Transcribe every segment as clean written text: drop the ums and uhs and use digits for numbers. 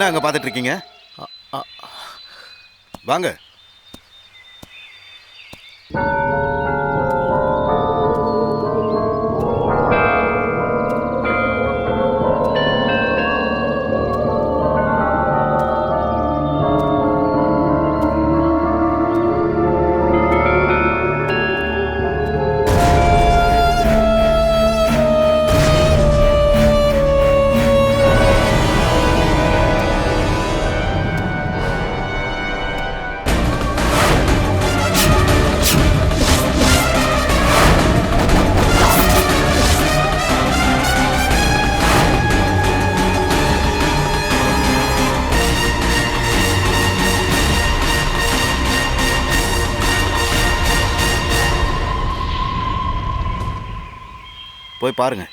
என்ன அங்கே பார்த்துட்டு இருக்கீங்க? வாங்க. போய் பாருங்க.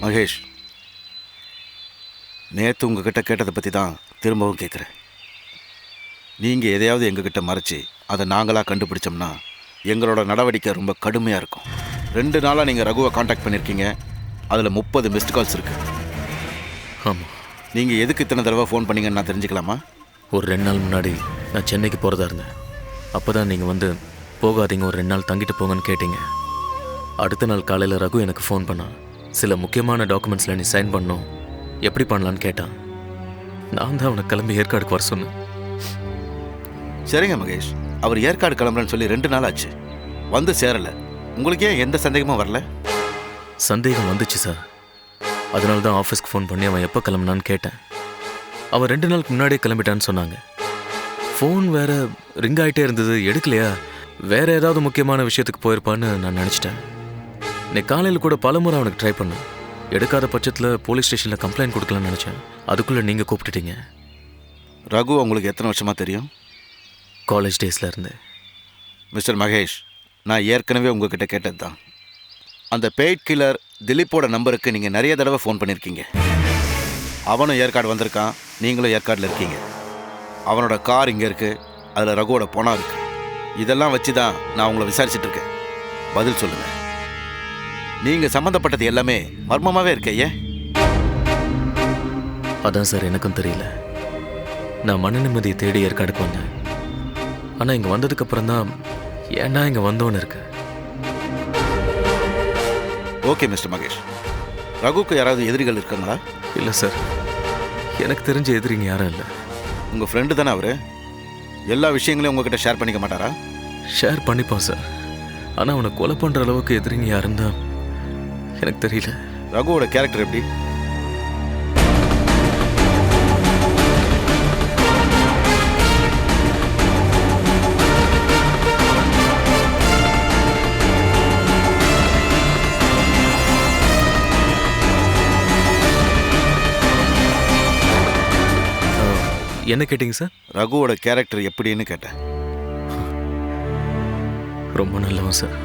மகேஷ், நேற்று உங்ககிட்ட கேட்டதை பற்றி தான் திரும்பவும் கேட்குறேன். நீங்கள் எதையாவது எங்ககிட்ட மறைச்சி அதை நாங்களாக கண்டுபிடிச்சோம்னா எங்களோட நடவடிக்கை ரொம்ப கடுமையாக இருக்கும். 2 நாளாக நீங்கள் ரகுவை காண்டாக்ட் பண்ணியிருக்கீங்க. அதில் 30 மிஸ்ட் கால்ஸ் இருக்குது. ஆமாம். நீங்கள் எதுக்கு இத்தனை தடவை ஃபோன் பண்ணீங்கன்னு நான் தெரிஞ்சுக்கலாமா? ஒரு 2 நாள் முன்னாடி நான் சென்னைக்கு போகிறதா இருந்தேன். அப்போ தான் நீங்கள் வந்து போகாதீங்க, ஒரு 2 நாள் தங்கிட்டு போங்கன்னு கேட்டீங்க. அடுத்த நாள் காலையில் ரகு எனக்கு ஃபோன் பண்ணான். சில முக்கியமான டாக்குமெண்ட்ஸில் நீ சைன் பண்ணணும், எப்படி பண்ணலான்னு கேட்டான். நான் தான் அவனை கிளம்பி ஏற்காடுக்கு வர சொன்னேன். சரிங்க மகேஷ், அவர் ஏற்காடு கிளம்புறேன்னு சொல்லி 2 நாள் ஆச்சு, வந்து சேரலை. உங்களுக்கு ஏன் எந்த சந்தேகமும் வரல? சந்தேகம் வந்துச்சு சார். அதனால தான் ஆஃபீஸ்க்கு ஃபோன் பண்ணி அவன் எப்போ கிளம்புனான்னு கேட்டேன். அவன் 2 நாளுக்கு முன்னாடியே கிளம்பிட்டான்னு சொன்னாங்க. ஃபோன் வேற ரிங் ஆகிட்டே இருந்தது, எடுக்கலையா? வேற ஏதாவது முக்கியமான விஷயத்துக்கு போயிருப்பான்னு நான் நினச்சிட்டேன். இன்னைக்கு காலையில் கூட பலமுறை அவனுக்கு ட்ரை பண்ணேன். எடுக்காத பட்சத்தில் போலீஸ் ஸ்டேஷனில் கம்ப்ளைண்ட் கொடுக்கலான்னு நினச்சேன். அதுக்குள்ளே நீங்கள் கூப்பிட்டுட்டீங்க. ரகு உங்களுக்கு எத்தனை வருஷமாக தெரியும்? காலேஜ் டேஸில் இருந்து. மிஸ்டர் மகேஷ், நான் ஏற்கனவே உங்ககிட்ட கேட்டது தான். அந்த பெய்ட் கில்லர் திலீப்போட நம்பருக்கு நீங்கள் நிறைய தடவை ஃபோன் பண்ணியிருக்கீங்க. அவனும் ஏற்காடு வந்திருக்கான், நீங்களும் ஏற்காடில் இருக்கீங்க. அவனோட கார் இங்கே இருக்குது, அதில் ரகுவோட பணம் இருக்குது. இதெல்லாம் வச்சு தான் நான் உங்களை விசாரிச்சுட்டு இருக்கேன். பதில் சொல்லுங்கள். நீங்கள் சம்மந்தப்பட்டது எல்லாமே மர்மமாகவே இருக்கே. அதான் சார் எனக்கும் தெரியல. நான் மன நிம்மதியை தேடி ஏற்காடுக்கு வந்தேன். ஆனால் இங்கே வந்ததுக்கப்புறம் தான் ஏன்னா இங்கே வந்தோன்னு இருக்கு. ஓகே மிஸ்டர் மகேஷ், ரகுக்கு யாராவது எதிரிகள் இருக்காங்களா? இல்லை சார், எனக்கு தெரிஞ்ச எதிரிங்க யாரும் இல்லை. உங்கள் ஃப்ரெண்டு தானே அவர்? எல்லா விஷயங்களையும் உங்ககிட்ட ஷேர் பண்ணிக்க மாட்டாரா? ஷேர் பண்ணிப்பான் சார். ஆனால் அவனை கொலை பண்ணுற அளவுக்கு எதிரிங்க யாருன்னு தான் எனக்கு தெரியல. ரகுவோட கேரக்டர் எப்படி? என்ன கேட்டிங்க சார்? ரகுவோட கேரக்டர் எப்படின்னு கேட்டேன். ரொம்ப நல்லவன் சார்.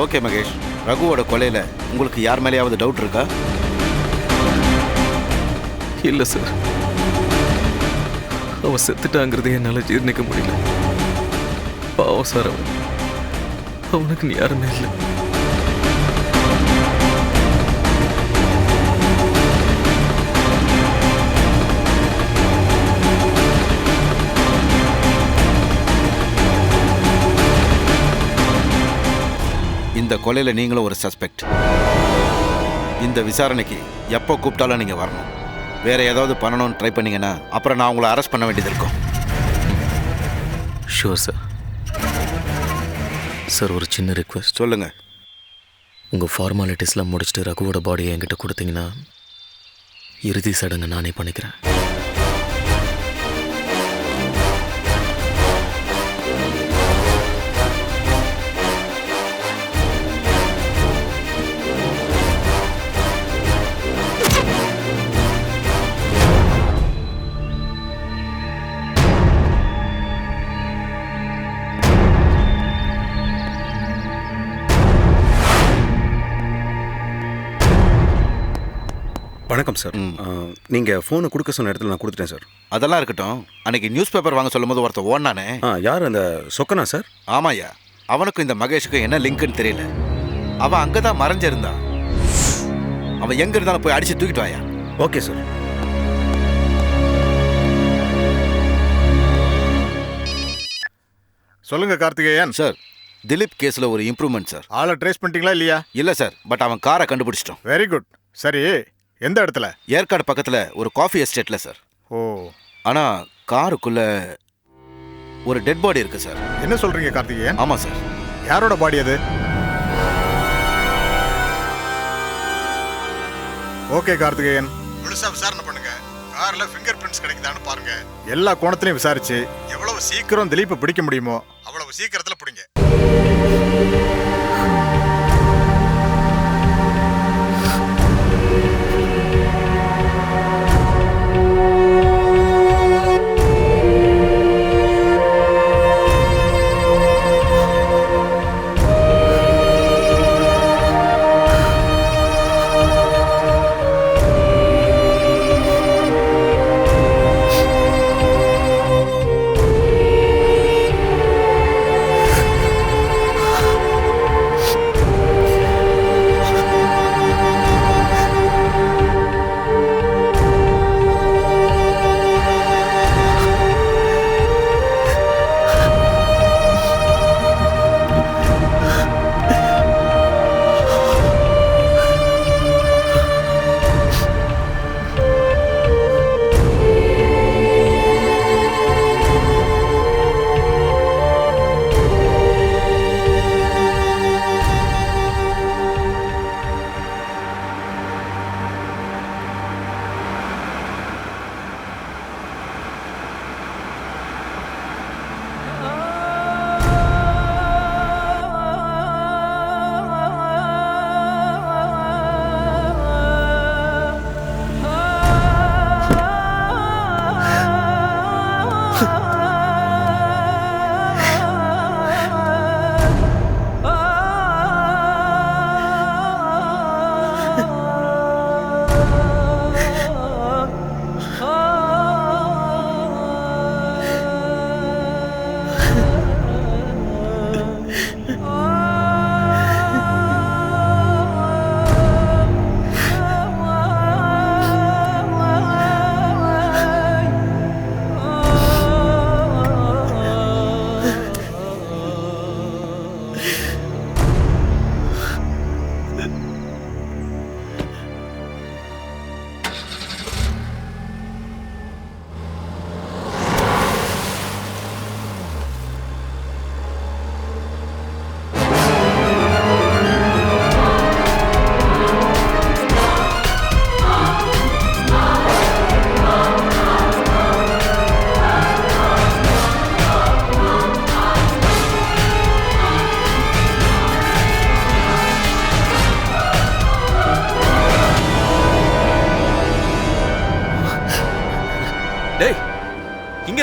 ஓகே மகேஷ், ரகுவோட கொலையில் உங்களுக்கு யார் மேலேயாவது டவுட் இருக்கா? இல்லை சார், அவன் செத்துட்டாங்கிறதே என்னால் ஜீர்ணிக்க முடியல. பாவம் சார், அவனுக்கு யாருமே இல்லை. இந்த கொலையில் நீங்களும் ஒரு சஸ்பெக்ட். இந்த விசாரணைக்கு எப்போ கூப்பிட்டாலும் நீங்கள் வரணும். வேற ஏதாவது பண்ணணும்னு ட்ரை பண்ணீங்கன்னா அப்புறம் நான் உங்களை அரெஸ்ட் பண்ண வேண்டியது இருக்கும். Sure sir. சார், ஒரு சின்ன ரிக்வெஸ்ட். சொல்லுங்கள். உங்கள் ஃபார்மாலிட்டிஸ்லாம் முடிச்சுட்டு ரகுவோட பாடியை என்கிட்ட கொடுத்தீங்கன்னா இறுதி சடங்கு நானே பண்ணிக்கிறேன். வணக்கம் சார். நீங்கள் ஃபோனை கொடுக்க சொன்ன இடத்துல நான் கொடுத்துட்டேன் சார். அதெல்லாம் இருக்கட்டும். அன்னைக்கு நியூஸ் பேப்பர் வாங்க சொல்லும் போது ஒருத்தர் ஓடனானே, யார் அந்த சொக்கனா சார்? ஆமாய்யா. அவனுக்கும் இந்த மகேஷுக்கும் என்ன லிங்க்னு தெரியல. அவன் அங்கே தான் மறைஞ்சிருந்தான். அவன் எங்கே இருந்தாலும் போய் அடித்து தூக்கிட்டு வாயா. Okay sir. சொல்லுங்க கார்த்திகேயன். சார், திலீப் கேஸில் ஒரு இம்ப்ரூவ்மெண்ட் சார். ஆளை ட்ரேஸ் பண்ணிட்டீங்களா இல்லையா? இல்லை சார், பட் அவன் காரை கண்டுபிடிச்சிட்டோம். Very good. சரி, எந்த இடத்துல? ஏற்காடு பக்கத்தில் ஒரு காஃபி எஸ்டேட்டில் சார். ஓ, ஆனால் காருக்குள்ள ஒரு டெட் பாடி இருக்கு சார். என்ன சொல்றீங்க கார்த்திகேயன்? ஆமாம் சார். யாரோட பாடி அது? ஓகே கார்த்திகேயன், முழுசா விசாரணை பண்ணுங்க. கார்ல ஃபிங்கர் பிரிண்ட்ஸ் கிடைக்குதான்னு பாருங்க. எல்லா கோணத்திலையும் விசாரிச்சு எவ்வளவு சீக்கிரம் திலீப்பை பிடிக்க முடியுமோ அவ்வளவு சீக்கிரத்துல பிடிங்க.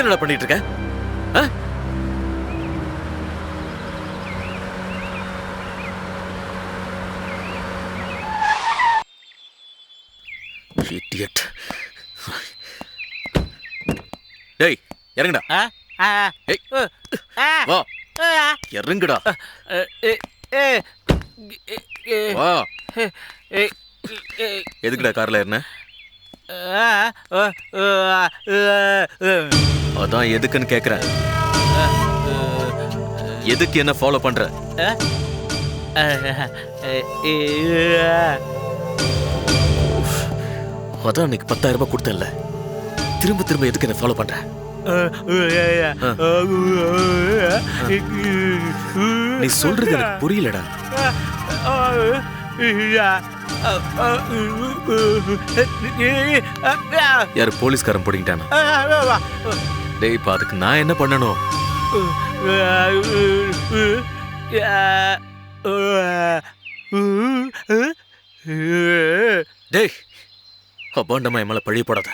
என்னடா பண்ணிட்டு இருக்க? ஆ? Idiot. டேய் இறங்குடா. ஏய், வா இறங்குடா. வா. எதுக்குடா கார்ல ஏறின? அதான் எதுக்குன்னு கேக்குறேன். எதுக்கு என்ன ஃபாலோ பண்ற? அதான் அன்னைக்கு 10,000 ரூபாய் கொடுத்தல, திரும்ப திரும்ப எதுக்கு என்ன ஃபாலோ பண்ற? நீ சொல்றது எனக்கு புரியலடா. யாரு போலீஸ்காரன் போடிக்கிட்டானா? டேய் இப்ப அதுக்கு நான் என்ன பண்ணணும்? டேய் அபாண்டமா என் மேல பழி போடாத.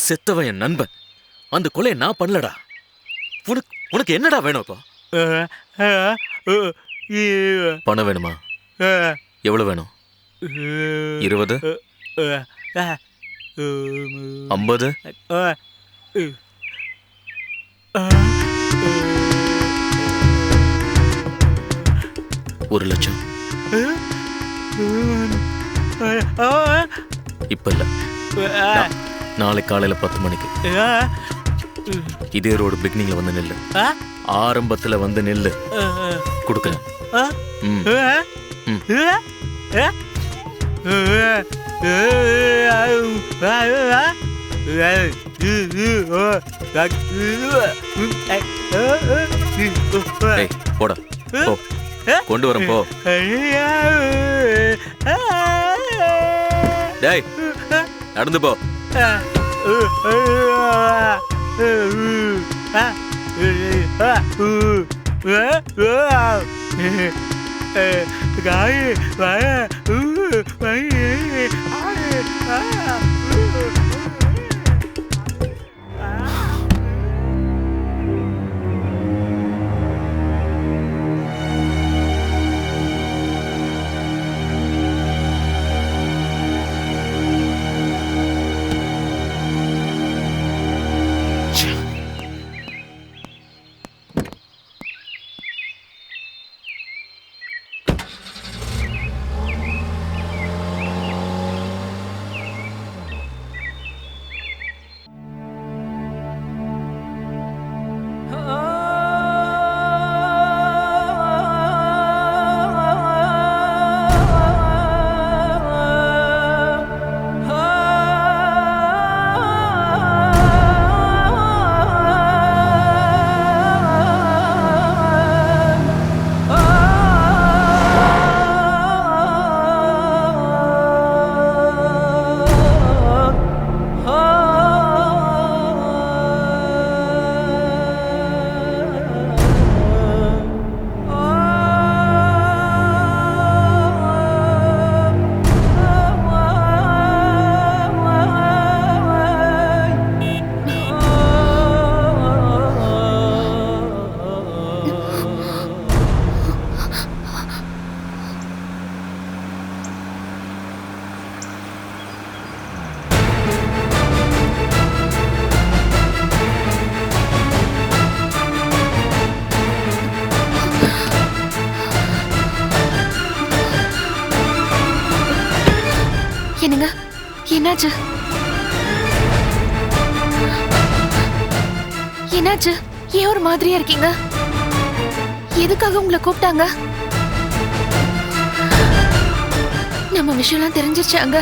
செத்தவன் என் நண்பன். அந்த கொலையை நான் பண்ணலடா. உனக்கு என்னடா வேணும் இப்போ? பணம் வேணுமா? எவ்வளவு வேணும்? 20? 50? 1,00,000? இப்ப இல்ல, நாளை காலையில 10 மணிக்கு இதே ரோடு பிகினிங்ல வந்து நில்லு. ஆரம்பத்துல வந்து நில்லு. கொடுக்குறேன். போடா போ. கொண்டு வரேன் போ. டேய் நடந்து போ. என்னங்க என்னாச்சு? என்னாச்சு? ஏன் ஒரு மாதிரியா இருக்கீங்க? எதுக்காக உங்களை கூப்பிட்டாங்க? நம்ம விஷயம்லாம் தெரிஞ்சிருச்சாங்க?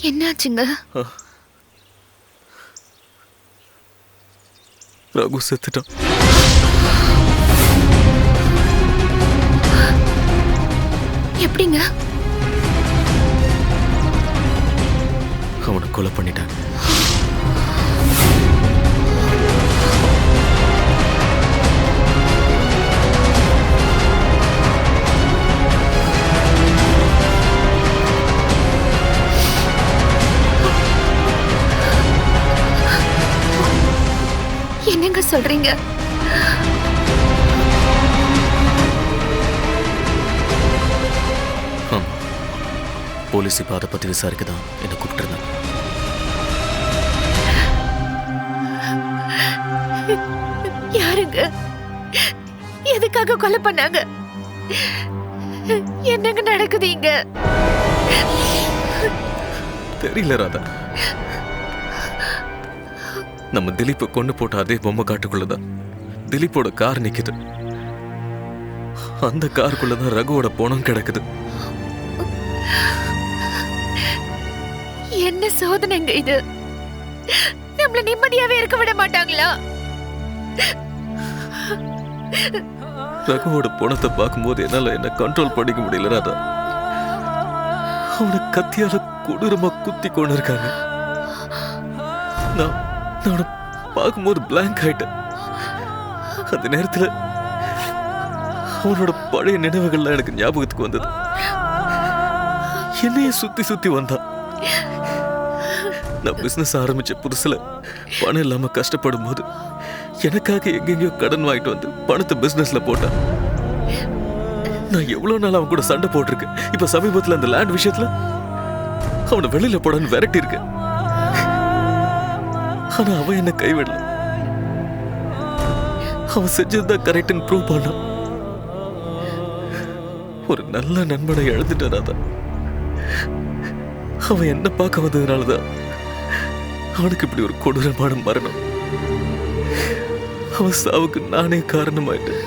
என்னாச்சுங்க? ரகு செத்துட்டான். எப்படிங்க? அவனை கொலை பண்ணிட்டான். என்னங்க சொல்றீங்க? ஆமா, போலீஸ் இப்போ அதை பற்றி விசாரிக்க தான் என்னை கூப்பிட்டுருந்தாங்க. யாருங்க? எதுக்காக கொலை பண்ணாங்க? என்னங்க நடக்குது இங்க? தெரியல ராதா. நம்ம திலீப்பை கொண்டு போட்ட அதே பொம்மை காட்டுக்குள்ளதான் திலீப்போட கார் நிக்குது. அந்த காருக்குள்ளதான் ரகுவோட பணம் கிடக்குது. என்ன சோதனைங்க இது? நம்மள நிம்மதியாவே இருக்க விட மாட்டாங்களா? ரகுவோட பணத்தை பார்க்கும்போது என்னால என்ன கண்ட்ரோல் பண்ணிக்க முடியல ராதா. அவனை கத்தியால கொடூரமா குத்தி கொண்டு இருக்காங்க. நான் அவனை பார்க்கும்போது பிளாங்க் ஆயிட்டேன். அந்த நேரத்துல அவனோட பழைய நினைவுகள்லாம் எனக்கு ஞாபகத்துக்கு வந்தது. என்னையே சுத்தி சுத்தி வந்தான். நான் பிசினஸ் ஆரம்பிச்ச புதுசுல பணம் இல்லாம கஷ்டப்படும் போது எனக்காக எங்கெங்கயோ கடன் வாங்கிட்டு வந்து பணத்தை பிசினஸ்ல போட்டான். நான் எவ்வளவு நாள் அவன் கூட சண்டை போட்டிருக்கேன். இப்ப சமீபத்துல அந்த லேண்ட் விஷயத்துல அவனை வெளியில போடான்னு விரட்டி இருக்கு. ஆனா அவன் என்ன கைவிடல. அவன் செஞ்சதுதான் கரெக்ட்னு ப்ரூவ் பண்ணான். ஒரு நல்ல நண்பனை இழந்துட்டான். அவன் என்ன பார்க்க வந்ததுனாலதான் அவனுக்கு இப்படி ஒரு கொடூரமான மரணம். அவன் சாவுக்கு நானே காரணமாயிட்டேன்.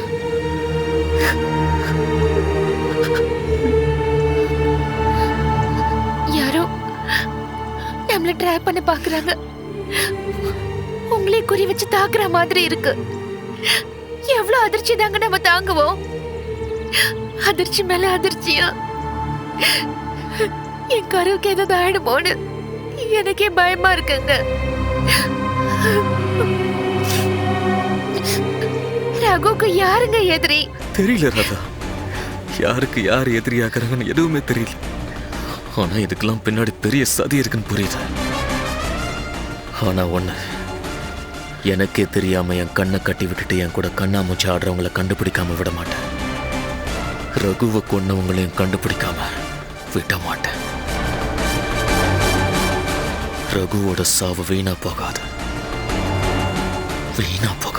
யாரோ நம்மள ட்ராப் பண்ண பாக்குறாங்க. உங்களே குறி வச்சு தாக்குற மாதிரி இருக்கு. எவ்வளவு அதிர்ச்சி தாங்க நம்ம தாங்குவோம்? அதிர்ச்சி மேல அதிர்ச்சியா? என் கருவுக்கு ஏதாவது ஆயிடுமோன்னு எனக்கே பயமா இருக்குங்க. ரகுக்கு யாருங்க எதிரி? தெரியல ராதா. யாருக்கு யார் எதிரியாக்குறாங்கன்னு எதுவுமே தெரியல. ஆனா இதுக்கெல்லாம் பின்னாடி பெரிய சதி இருக்குன்னு புரியுது. ஆனா ஒண்ணு, எனக்கே தெரியாம என் கண்ணை கட்டி விட்டுட்டு என் கூட கண்ணாமூச்சி ஆடுறவங்களை கண்டுபிடிக்காம விட மாட்டேன். ரகுவை கொன்னவங்களையும் கண்டுபிடிக்காம விட மாட்டேன். ரகுவோட சாவு வீணா போகாது. வீணா போகாது.